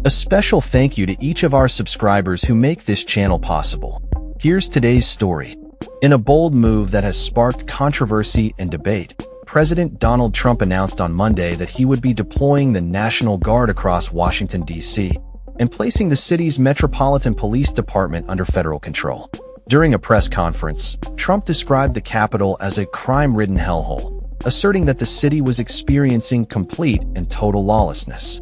A special thank you to each of our subscribers who make this channel possible. Here's today's story. In a bold move that has sparked controversy and debate, President Donald Trump announced on Monday that he would be deploying the National Guard across Washington, D.C., and placing the city's Metropolitan Police Department under federal control. During a press conference, Trump described the Capitol as a crime-ridden hellhole, asserting that the city was experiencing complete and total lawlessness.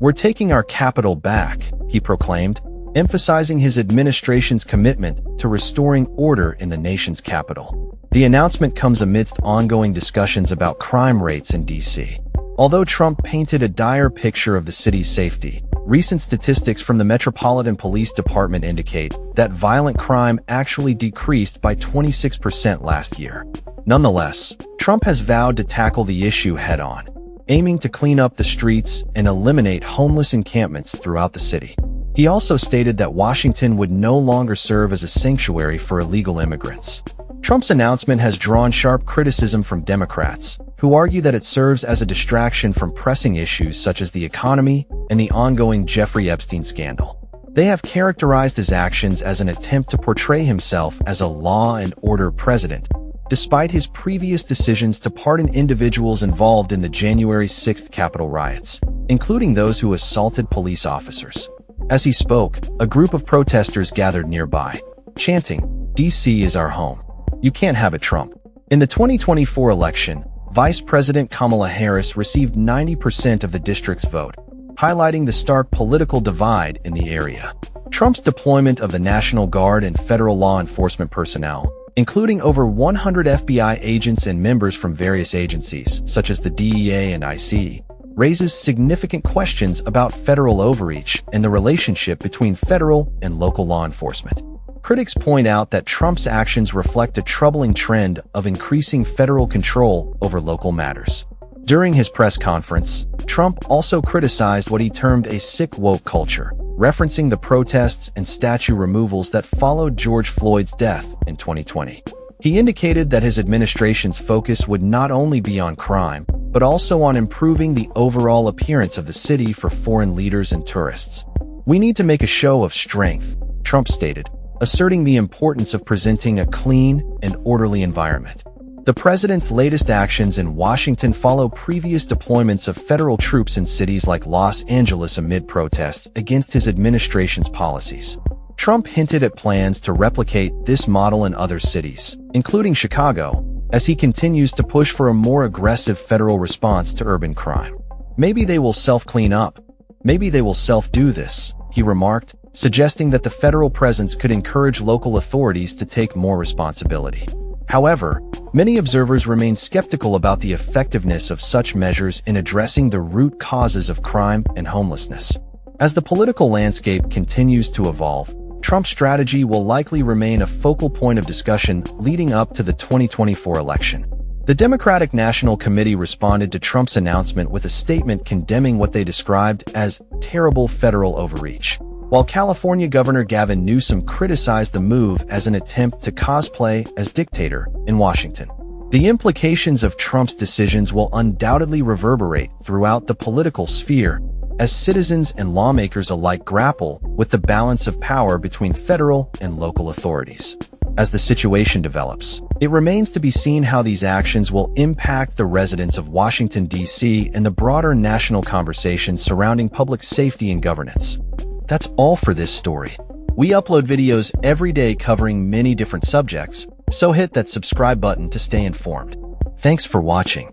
"We're taking our Capitol back," he proclaimed, emphasizing his administration's commitment to restoring order in the nation's capital. The announcement comes amidst ongoing discussions about crime rates in D.C. Although Trump painted a dire picture of the city's safety, recent statistics from the Metropolitan Police Department indicate that violent crime actually decreased by 26% last year. Nonetheless, Trump has vowed to tackle the issue head-on, aiming to clean up the streets and eliminate homeless encampments throughout the city. He also stated that Washington would no longer serve as a sanctuary for illegal immigrants. Trump's announcement has drawn sharp criticism from Democrats, who argue that it serves as a distraction from pressing issues such as the economy and the ongoing Jeffrey Epstein scandal. They have characterized his actions as an attempt to portray himself as a law and order president, despite his previous decisions to pardon individuals involved in the January 6th Capitol riots, including those who assaulted police officers. As he spoke, a group of protesters gathered nearby, chanting, "D.C. is our home. You can't have it, Trump." In the 2024 election, Vice President Kamala Harris received 90% of the district's vote, highlighting the stark political divide in the area. Trump's deployment of the National Guard and federal law enforcement personnel, including over 100 FBI agents and members from various agencies, such as the DEA and IC, raises significant questions about federal overreach and the relationship between federal and local law enforcement. Critics point out that Trump's actions reflect a troubling trend of increasing federal control over local matters. During his press conference, Trump also criticized what he termed a sick woke culture, referencing the protests and statue removals that followed George Floyd's death in 2020. He indicated that his administration's focus would not only be on crime, but also on improving the overall appearance of the city for foreign leaders and tourists. "We need to make a show of strength," Trump stated, asserting the importance of presenting a clean and orderly environment. The president's latest actions in Washington follow previous deployments of federal troops in cities like Los Angeles amid protests against his administration's policies. Trump hinted at plans to replicate this model in other cities, including Chicago, as he continues to push for a more aggressive federal response to urban crime. "Maybe they will self-clean up. Maybe they will self-do this," he remarked, suggesting that the federal presence could encourage local authorities to take more responsibility. However, many observers remain skeptical about the effectiveness of such measures in addressing the root causes of crime and homelessness. As the political landscape continues to evolve, Trump's strategy will likely remain a focal point of discussion leading up to the 2024 election. The Democratic National Committee responded to Trump's announcement with a statement condemning what they described as terrible federal overreach, while California Governor Gavin Newsom criticized the move as an attempt to cosplay as dictator in Washington. The implications of Trump's decisions will undoubtedly reverberate throughout the political sphere as citizens and lawmakers alike grapple with the balance of power between federal and local authorities. As the situation develops, it remains to be seen how these actions will impact the residents of Washington, D.C. and the broader national conversation surrounding public safety and governance. That's all for this story. We upload videos every day covering many different subjects, so hit that subscribe button to stay informed. Thanks for watching.